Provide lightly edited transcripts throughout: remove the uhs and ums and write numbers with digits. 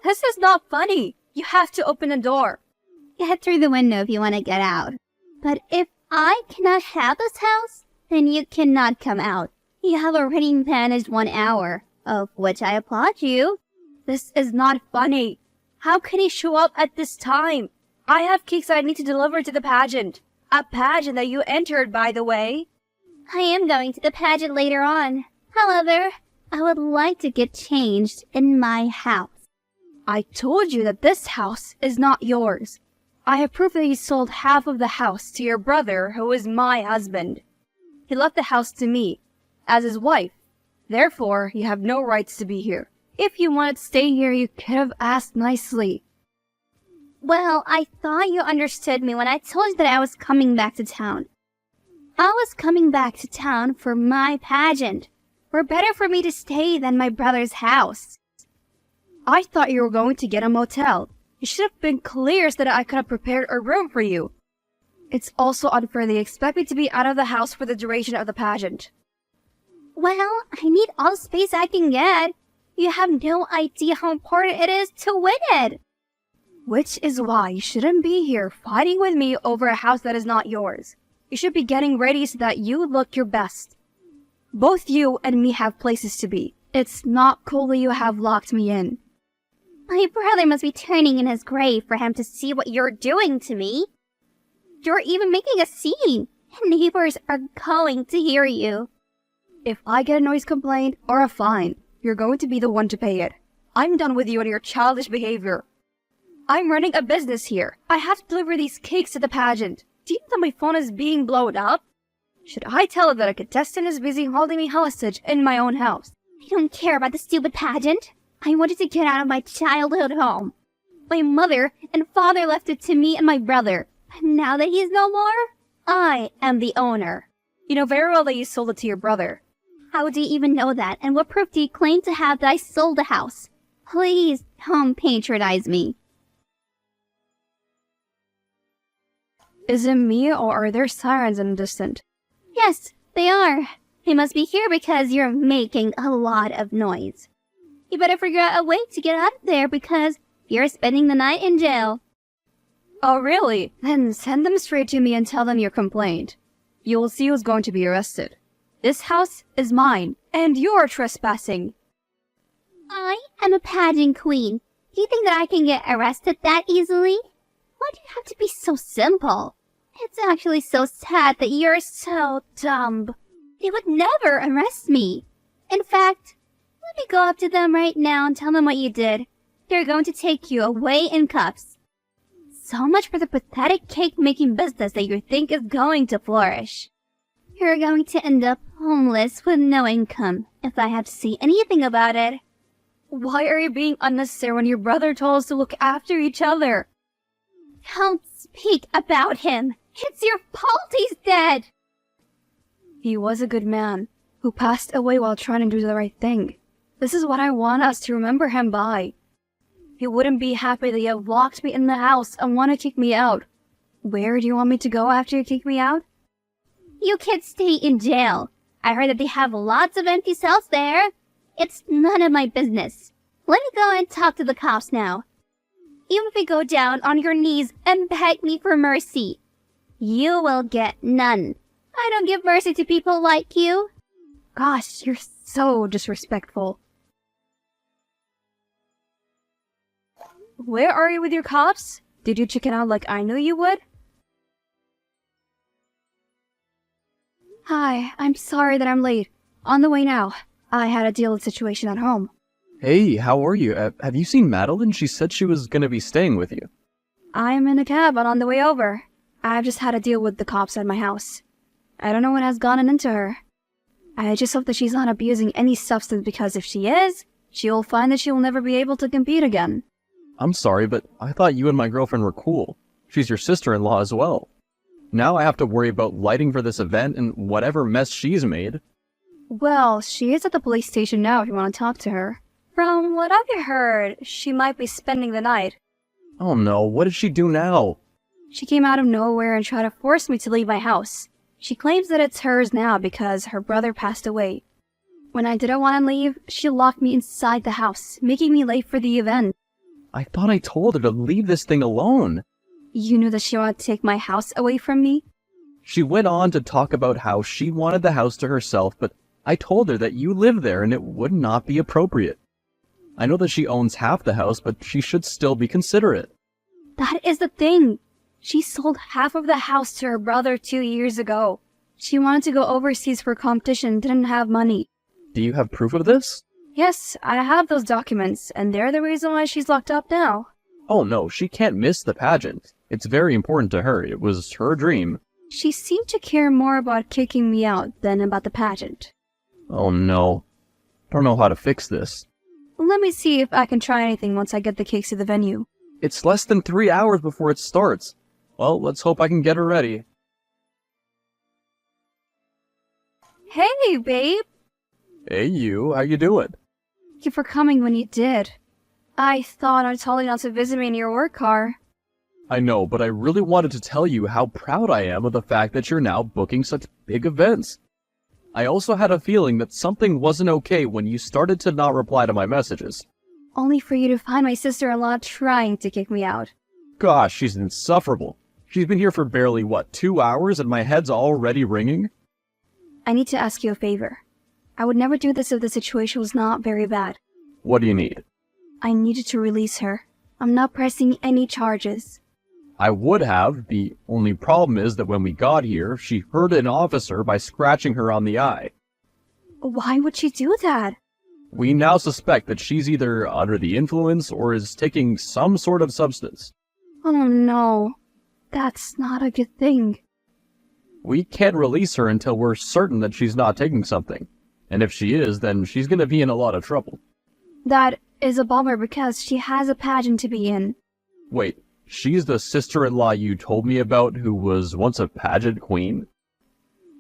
This is not funny. You have to open the door. Get through the window if you want to get out. But if I cannot have this house, then you cannot come out. You have already managed 1 hour, of which I applaud you. This is not funny. How can he show up at this time? I have cakes I need to deliver to the pageant. A pageant that you entered, by the way. I am going to the pageant later on. However, I would like to get changed in my house. I told you that this house is not yours. I have proof that you sold half of the house to your brother, who is my husband. He left the house to me, as his wife. Therefore, you have no rights to be here. If you wanted to stay here, you could have asked nicely. Well, I thought you understood me when I told you that I was coming back to town. I was coming back to town for my pageant. Were better for me to stay than my brother's house. I thought you were going to get a motel. You should have been clear so that I could have prepared a room for you. It's also unfair they expect me to be out of the house for the duration of the pageant. Well, I need all the space I can get. You have no idea how important it is to win it. Which is why you shouldn't be here fighting with me over a house that is not yours. You should be getting ready so that you look your best. Both you and me have places to be. It's not cool that you have locked me in. My brother must be turning in his grave for him to see what you're doing to me. You're even making a scene. Neighbors are going to hear you. If I get a noise complaint or a fine, you're going to be the one to pay it. I'm done with you and your childish behavior. I'm running a business here. I have to deliver these cakes to the pageant. Do you know that my phone is being blown up? Should I tell her that a contestant is busy holding me hostage in my own house? I don't care about the stupid pageant. I wanted to get out of my childhood home. My mother and father left it to me and my brother. And now that he's no more, I am the owner. You know very well that you sold it to your brother. How do you even know that? And what proof do you claim to have that I sold the house? Please don't patronize me. Is it me or are there sirens in the distance? Yes, they are. They must be here because you're making a lot of noise. You better figure out a way to get out of there because you're spending the night in jail. Oh, really? Then send them straight to me and tell them your complaint. You will see who's going to be arrested. This house is mine, and you're trespassing. I am a pageant queen. Do you think that I can get arrested that easily? Why do you have to be so simple? It's actually so sad that you're so dumb. They would never arrest me. In fact, let me go up to them right now and tell them what you did. They're going to take you away in cuffs. So much for the pathetic cake-making business that you think is going to flourish. You're going to end up homeless with no income if I have to see anything about it. Why are you being unnecessary when your brother told us to look after each other? Don't speak about him. It's your fault he's dead. He was a good man who passed away while trying to do the right thing. This is what I want us to remember him by. He wouldn't be happy that you have locked me in the house and want to kick me out. Where do you want me to go after you kick me out? You can't stay in jail. I heard that they have lots of empty cells there. It's none of my business. Let me go and talk to the cops now. Even if you go down on your knees and beg me for mercy, you will get none. I don't give mercy to people like you. Gosh, you're so disrespectful. Where are you with your cops? Did you chicken out like I knew you would? Hi, I'm sorry that I'm late. On the way now. I had to deal with a situation at home. Hey, how are you? Have you seen Madeline? She said she was gonna be staying with you. I'm in a cab and on the way over. I've just had to deal with the cops at my house. I don't know what has gotten into her. I just hope that she's not abusing any substance because if she is, she will find that she will never be able to compete again. I'm sorry, but I thought you and my girlfriend were cool. She's your sister-in-law as well. Now I have to worry about lighting for this event and whatever mess she's made. Well, she is at the police station now if you want to talk to her. From what I've heard, she might be spending the night. Oh no, what did she do now? She came out of nowhere and tried to force me to leave my house. She claims that it's hers now because her brother passed away. When I didn't want to leave, she locked me inside the house, making me late for the event. I thought I told her to leave this thing alone. You knew that she wanted to take my house away from me? She went on to talk about how she wanted the house to herself, but I told her that you live there and it would not be appropriate. I know that she owns half the house, but she should still be considerate. That is the thing. She sold half of the house to her brother 2 years ago. She wanted to go overseas for competition, didn't have money. Do you have proof of this? Yes, I have those documents, and they're the reason why she's locked up now. Oh no, she can't miss the pageant. It's very important to her. It was her dream. She seemed to care more about kicking me out than about the pageant. Oh no. Don't know how to fix this. Let me see if I can try anything once I get the cakes to the venue. It's less than 3 hours before it starts. Well, let's hope I can get her ready. Hey, babe! Hey you, how you doing? Thank you for coming when you did. I thought I told you not to visit me in your work car. I know, but I really wanted to tell you how proud I am of the fact that you're now booking such big events. I also had a feeling that something wasn't okay when you started to not reply to my messages. Only for you to find my sister-in-law trying to kick me out. Gosh, she's insufferable. She's been here for barely, 2 hours and my head's already ringing? I need to ask you a favor. I would never do this if the situation was not very bad. What do you need? I needed to release her. I'm not pressing any charges. I would have. The only problem is that when we got here, she hurt an officer by scratching her on the eye. Why would she do that? We now suspect that she's either under the influence or is taking some sort of substance. Oh no. That's not a good thing. We can't release her until we're certain that she's not taking something. And if she is, then she's gonna be in a lot of trouble. That is a bummer because she has a pageant to be in. Wait, she's the sister-in-law you told me about who was once a pageant queen?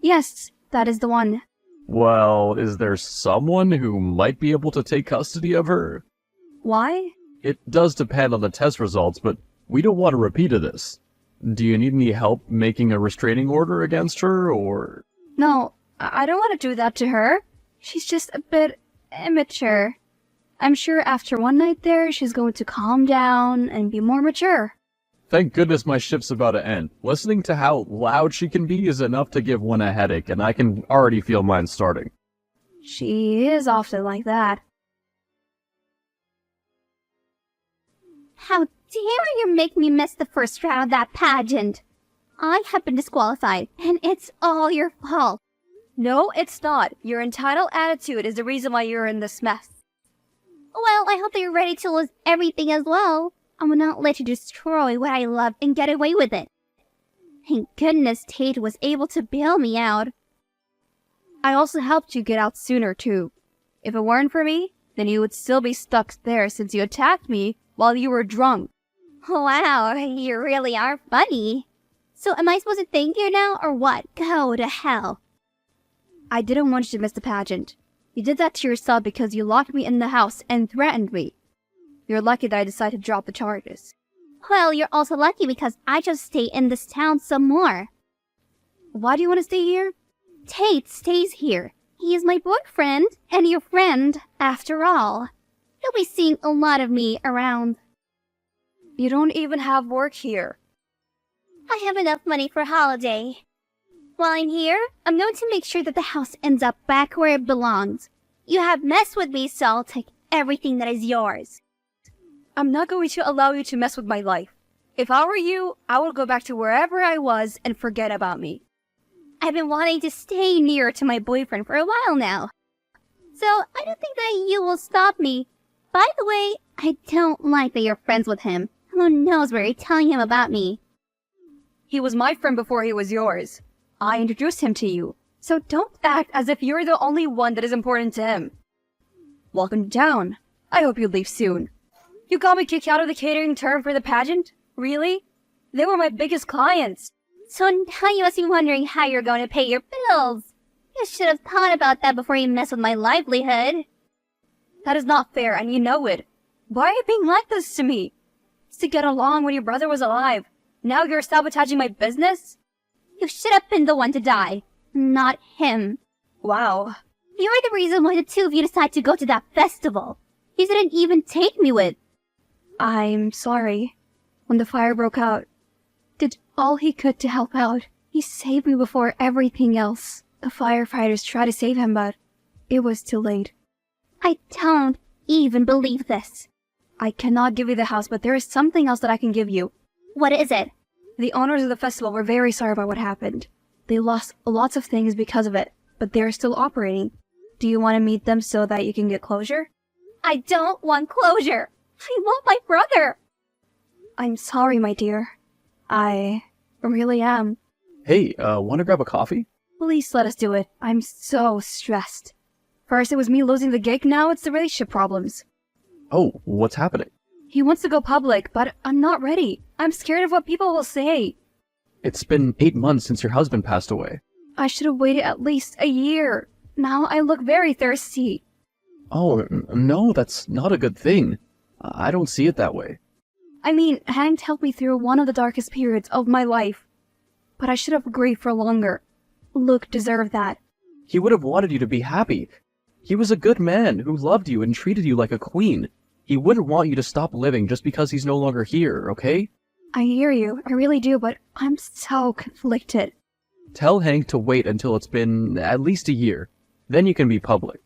Yes, that is the one. Well, is there someone who might be able to take custody of her? Why? It does depend on the test results, but we don't want a repeat of this. Do you need any help making a restraining order against her, or...? No, I don't want to do that to her. She's just a bit immature. I'm sure after one night there, she's going to calm down and be more mature. Thank goodness my shift's about to end. Listening to how loud she can be is enough to give one a headache, and I can already feel mine starting. She is often like that. How dare you make me miss the first round of that pageant? I have been disqualified, and it's all your fault. No, it's not. Your entitled attitude is the reason why you're in this mess. Well, I hope that you're ready to lose everything as well. I will not let you destroy what I love and get away with it. Thank goodness Tate was able to bail me out. I also helped you get out sooner, too. If it weren't for me, then you would still be stuck there since you attacked me while you were drunk. Wow, you really are funny. So am I supposed to thank you now or what? Go to hell. I didn't want you to miss the pageant. You did that to yourself because you locked me in the house and threatened me. You're lucky that I decided to drop the charges. Well, you're also lucky because I just stay in this town some more. Why do you want to stay here? Tate stays here. He is my boyfriend and your friend, after all. You'll be seeing a lot of me around. You don't even have work here. I have enough money for a holiday. While I'm here, I'm going to make sure that the house ends up back where it belongs. You have messed with me, so I'll take everything that is yours. I'm not going to allow you to mess with my life. If I were you, I would go back to wherever I was and forget about me. I've been wanting to stay near to my boyfriend for a while now. So I don't think that you will stop me. By the way, I don't like that you're friends with him. Who knows where you're telling him about me? He was my friend before he was yours. I introduced him to you. So don't act as if you're the only one that is important to him. Welcome to town. I hope you leave soon. You got me kicked out of the catering term for the pageant? Really? They were my biggest clients. So now you must be wondering how you're going to pay your bills. You should have thought about that before you mess with my livelihood. That is not fair, and you know it. Why are you being like this to me? It's to get along when your brother was alive. Now you're sabotaging my business? You should have been the one to die, not him. Wow. You're the reason why the two of you decided to go to that festival. You didn't even take me with. I'm sorry. When the fire broke out, did all he could to help out. He saved me before everything else. The firefighters tried to save him, but it was too late. I don't even believe this. I cannot give you the house, but there is something else that I can give you. What is it? The owners of the festival were very sorry about what happened. They lost lots of things because of it, but they're still operating. Do you want to meet them so that you can get closure? I don't want closure. I want my brother. I'm sorry, my dear. I really am. Hey, wanna grab a coffee? Please let us do it. I'm so stressed. First it was me losing the gig, now it's the relationship problems. Oh, what's happening? He wants to go public, but I'm not ready. I'm scared of what people will say. It's been 8 months since your husband passed away. I should have waited at least a year. Now I look very thirsty. Oh, no, that's not a good thing. I don't see it that way. I mean, Hank helped me through one of the darkest periods of my life. But I should have grieved for longer. Luke deserved that. He would have wanted you to be happy. He was a good man who loved you and treated you like a queen. He wouldn't want you to stop living just because he's no longer here, okay? I hear you, I really do, but I'm so conflicted. Tell Hank to wait until it's been at least a year. Then you can be public.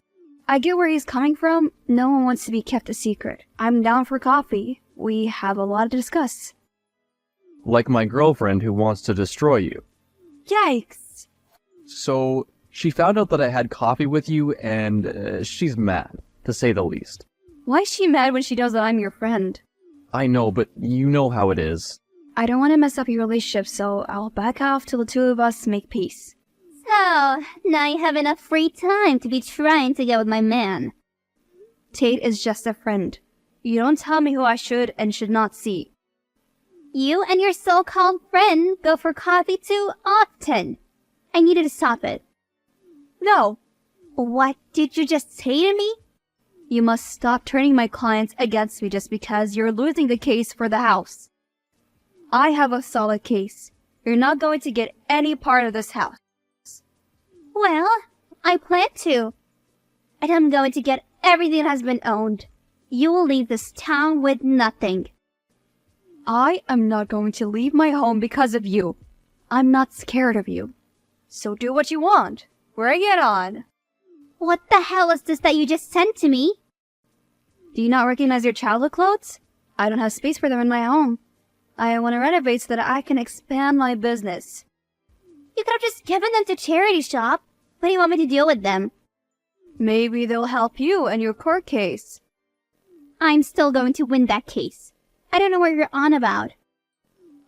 I get where he's coming from. No one wants to be kept a secret. I'm down for coffee. We have a lot to discuss. Like my girlfriend who wants to destroy you. Yikes! So, she found out that I had coffee with you, and she's mad, to say the least. Why is she mad when she knows that I'm your friend? I know, but you know how it is. I don't want to mess up your relationship, so I'll back off till the two of us make peace. So, now you have enough free time to be trying to get with my man. Tate is just a friend. You don't tell me who I should and should not see. You and your so-called friend go for coffee too often. I needed to stop it. No! What did you just say to me? You must stop turning my clients against me just because you're losing the case for the house. I have a solid case. You're not going to get any part of this house. Well, I plan to. And I'm going to get everything that has been owned. You will leave this town with nothing. I am not going to leave my home because of you. I'm not scared of you. So do what you want. Bring it on. What the hell is this that you just sent to me? Do you not recognize your childhood clothes? I don't have space for them in my home. I want to renovate so that I can expand my business. You could have just given them to charity shop. What do you want me to deal with them? Maybe they'll help you in your court case. I'm still going to win that case. I don't know what you're on about.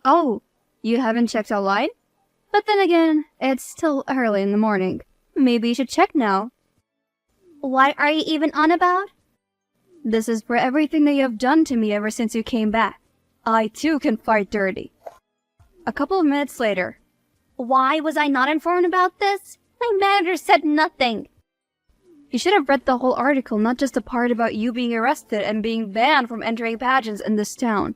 Oh, you haven't checked online? But then again, it's still early in the morning. Maybe you should check now. What are you even on about? This is for everything that you have done to me ever since you came back. I too can fight dirty. A couple of minutes later. Why was I not informed about this? My manager said nothing. You should have read the whole article, not just the part about you being arrested and being banned from entering pageants in this town.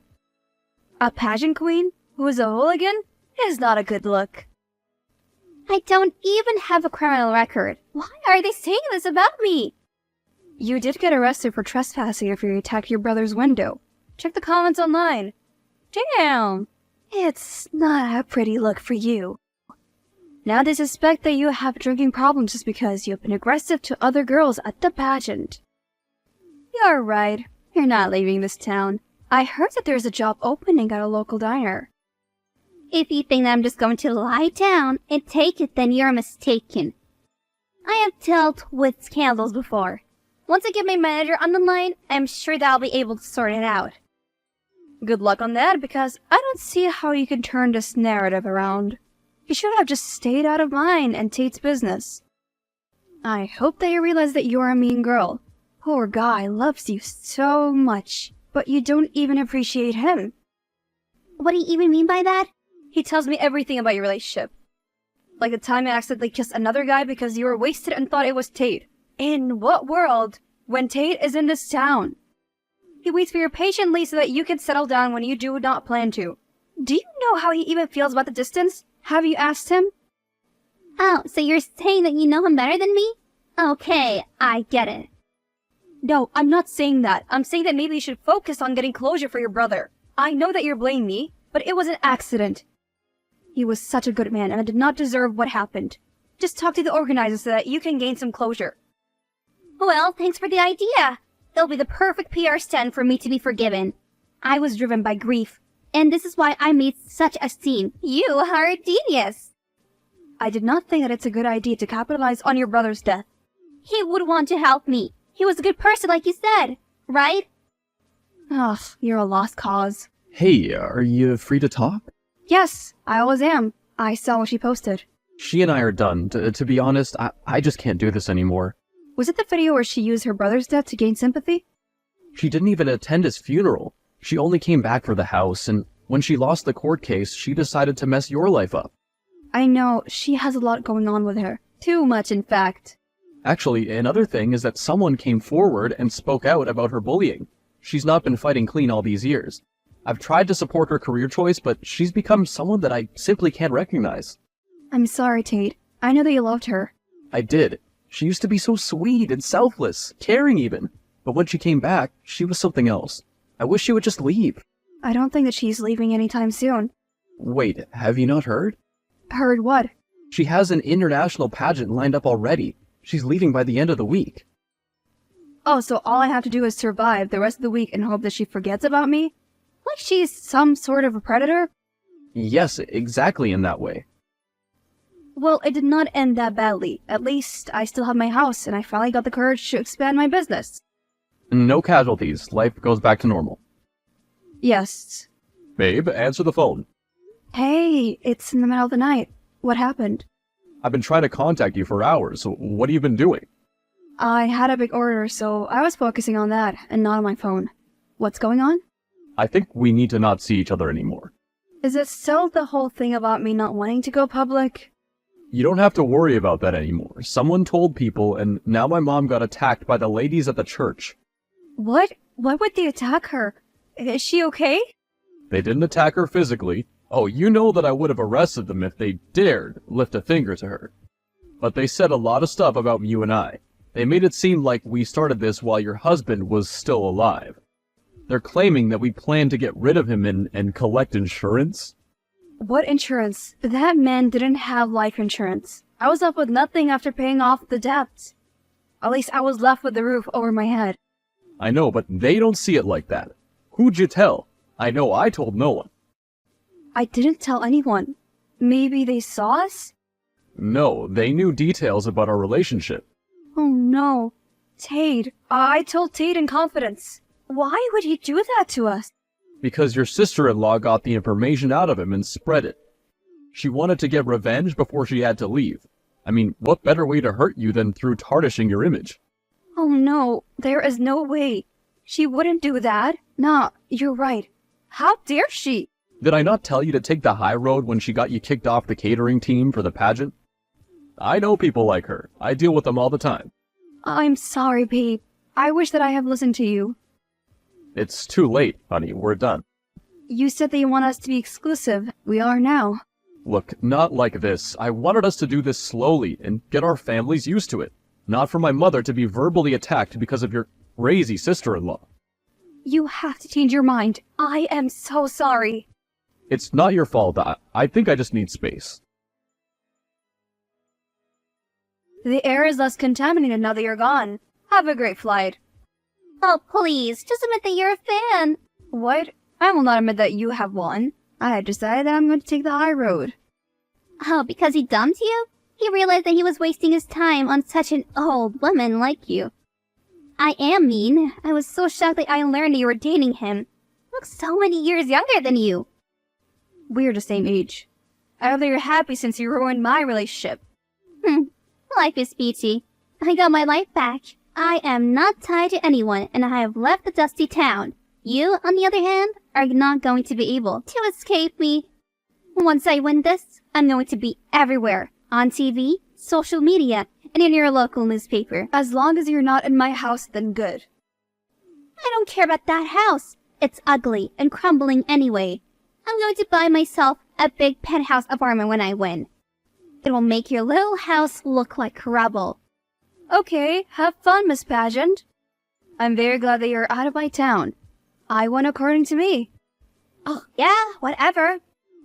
A pageant queen who is a hooligan is not a good look. I don't even have a criminal record. Why are they saying this about me? You did get arrested for trespassing after you attacked your brother's window. Check the comments online. Damn! It's not a pretty look for you. Now they suspect that you have drinking problems just because you've been aggressive to other girls at the pageant. You're right. You're not leaving this town. I heard that there's a job opening at a local diner. If you think that I'm just going to lie down and take it, then you're mistaken. I have dealt with scandals before. Once I get my manager on the line, I'm sure that I'll be able to sort it out. Good luck on that, because I don't see how you can turn this narrative around. You should have just stayed out of mine and Tate's business. I hope that you realize that you're a mean girl. Poor guy loves you so much, but you don't even appreciate him. What do you even mean by that? He tells me everything about your relationship. Like the time I accidentally kissed another guy because you were wasted and thought it was Tate. In what world, when Tate is in this town? He waits for you patiently so that you can settle down when you do not plan to. Do you know how he even feels about the distance? Have you asked him? Oh, so you're saying that you know him better than me? Okay, I get it. No, I'm not saying that. I'm saying that maybe you should focus on getting closure for your brother. I know that you're blaming me, but it was an accident. He was such a good man, and I did not deserve what happened. Just talk to the organizers so that you can gain some closure. Well, thanks for the idea. It'll be the perfect PR stunt for me to be forgiven. I was driven by grief. And this is why I made such a scene. You are a genius. I did not think that it's a good idea to capitalize on your brother's death. He would want to help me. He was a good person like you said, right? Ugh, you're a lost cause. Hey, are you free to talk? Yes, I always am. I saw what she posted. She and I are done. To be honest, I just can't do this anymore. Was it the video where she used her brother's death to gain sympathy? She didn't even attend his funeral. She only came back for the house, and when she lost the court case, she decided to mess your life up. I know, she has a lot going on with her. Too much, in fact. Actually, another thing is that someone came forward and spoke out about her bullying. She's not been fighting clean all these years. I've tried to support her career choice, but she's become someone that I simply can't recognize. I'm sorry, Tate. I know that you loved her. I did. She used to be so sweet and selfless, caring even. But when she came back, she was something else. I wish she would just leave. I don't think that she's leaving anytime soon. Wait, have you not heard? Heard what? She has an international pageant lined up already. She's leaving by the end of the week. Oh, so all I have to do is survive the rest of the week and hope that she forgets about me? Like she's some sort of a predator? Yes, exactly in that way. Well, it did not end that badly. At least I still have my house, and I finally got the courage to expand my business. No casualties. Life goes back to normal. Yes. Babe, answer the phone. Hey, it's in the middle of the night. What happened? I've been trying to contact you for hours. What have you been doing? I had a big order, so I was focusing on that, and not on my phone. What's going on? I think we need to not see each other anymore. Is it still the whole thing about me not wanting to go public? You don't have to worry about that anymore. Someone told people, and now my mom got attacked by the ladies at the church. What? Why would they attack her? Is she okay? They didn't attack her physically. Oh, you know that I would have arrested them if they dared lift a finger to her. But they said a lot of stuff about you and I. They made it seem like we started this while your husband was still alive. They're claiming that we planned to get rid of him and collect insurance. What insurance? That man didn't have life insurance. I was left with nothing after paying off the debt. At least I was left with the roof over my head. I know, but they don't see it like that. Who'd you tell? I know I told no one. I didn't tell anyone. Maybe they saw us? No, they knew details about our relationship. Oh no. Tate. I told Tate in confidence. Why would he do that to us? Because your sister-in-law got the information out of him and spread it. She wanted to get revenge before she had to leave. I mean, what better way to hurt you than through tarnishing your image? Oh no, there is no way. She wouldn't do that. Nah, you're right. How dare she? Did I not tell you to take the high road when she got you kicked off the catering team for the pageant? I know people like her. I deal with them all the time. I'm sorry, babe. I wish that I had listened to you. It's too late, honey. We're done. You said that you want us to be exclusive. We are now. Look, not like this. I wanted us to do this slowly and get our families used to it. Not for my mother to be verbally attacked because of your crazy sister-in-law. You have to change your mind. I am so sorry. It's not your fault. I think I just need space. The air is less contaminated now that you're gone. Have a great flight. Oh, please, just admit that you're a fan. What? I will not admit that you have won. I had decided that I'm going to take the high road. Oh, because he dumped you? He realized that he was wasting his time on such an old woman like you. I am mean. I was so shocked that I learned that you were dating him. He looks so many years younger than you. We're the same age. I hope that you're happy since you ruined my relationship. Life is peachy. I got my life back. I am not tied to anyone, and I have left the dusty town. You, on the other hand, are not going to be able to escape me. Once I win this, I'm going to be everywhere. On TV, social media, and in your local newspaper. As long as you're not in my house, then good. I don't care about that house. It's ugly and crumbling anyway. I'm going to buy myself a big penthouse apartment when I win. It will make your little house look like rubble. Okay, have fun, Miss Pageant. I'm very glad that you're out of my town. I won according to me. Oh, yeah, whatever.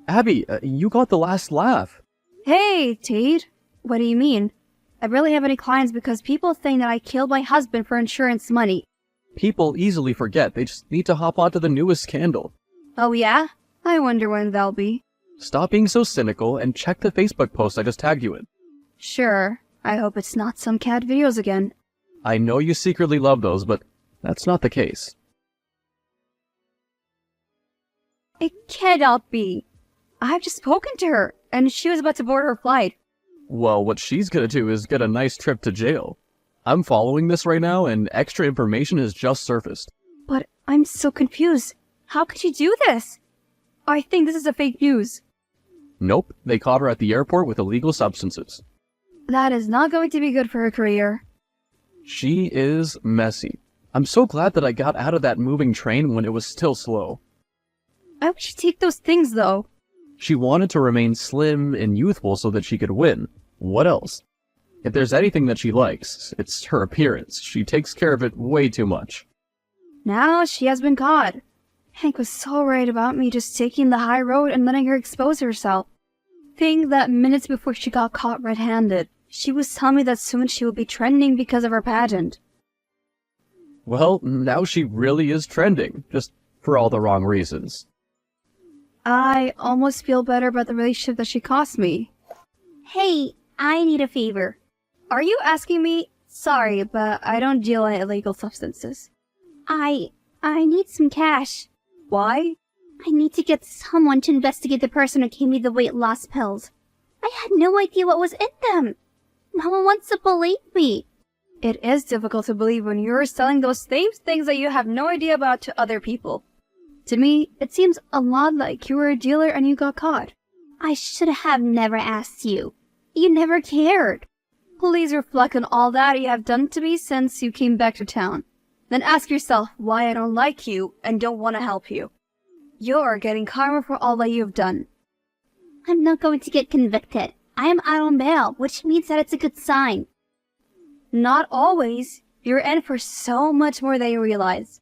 Abby, you got the last laugh. Hey, Tate. What do you mean? I barely have any clients because people think that I killed my husband for insurance money. People easily forget. They just need to hop onto the newest scandal. Oh yeah? I wonder when they'll be. Stop being so cynical and check the Facebook post I just tagged you in. Sure. I hope it's not some cat videos again. I know you secretly love those, but that's not the case. It cannot be. I've just spoken to her, and she was about to board her flight. Well, what she's gonna do is get a nice trip to jail. I'm following this right now, and extra information has just surfaced. But I'm so confused. How could you do this? I think this is a fake news. Nope, they caught her at the airport with illegal substances. That is not going to be good for her career. She is messy. I'm so glad that I got out of that moving train when it was still slow. Why would she take those things, though? She wanted to remain slim and youthful so that she could win. What else? If there's anything that she likes, it's her appearance. She takes care of it way too much. Now she has been caught. Hank was so right about me just taking the high road and letting her expose herself. Think that minutes before she got caught red-handed, she was telling me that soon she would be trending because of her pageant. Well, now she really is trending, just for all the wrong reasons. I almost feel better about the relationship that she cost me. Hey, I need a favor. Are you asking me? Sorry, but I don't deal in illegal substances. I need some cash. Why? I need to get someone to investigate the person who gave me the weight loss pills. I had no idea what was in them. No one wants to believe me. It is difficult to believe when you're selling those same things that you have no idea about to other people. To me, it seems a lot like you were a dealer and you got caught. I should have never asked you. You never cared. Please reflect on all that you have done to me since you came back to town. Then ask yourself why I don't like you and don't want to help you. You're getting karma for all that you've done. I'm not going to get convicted. I am out on bail, which means that it's a good sign. Not always. You're in for so much more than you realize.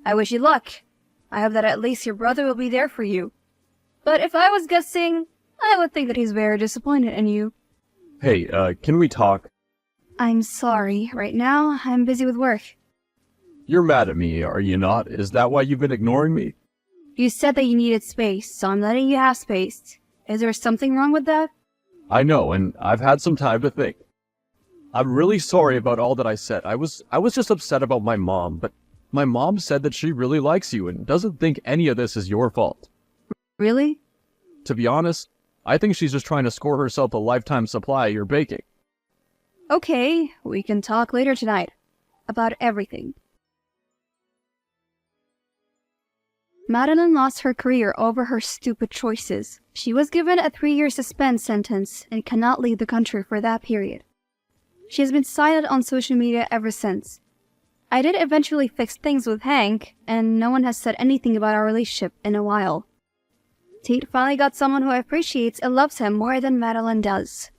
I wish you luck. I hope that at least your brother will be there for you. But if I was guessing, I would think that he's very disappointed in you. Hey, can we talk? I'm sorry. Right now, I'm busy with work. You're mad at me, are you not? Is that why you've been ignoring me? You said that you needed space, so I'm letting you have space. Is there something wrong with that? I know, and I've had some time to think. I'm really sorry about all that I said. I was just upset about my mom, but my mom said that she really likes you and doesn't think any of this is your fault. Really? To be honest, I think she's just trying to score herself a lifetime supply of your baking. Okay, we can talk later tonight. About everything. Madeline lost her career over her stupid choices. She was given a 3-year suspense sentence and cannot leave the country for that period. She has been silent on social media ever since. I did eventually fix things with Hank, and no one has said anything about our relationship in a while. Tate finally got someone who appreciates and loves him more than Madeline does.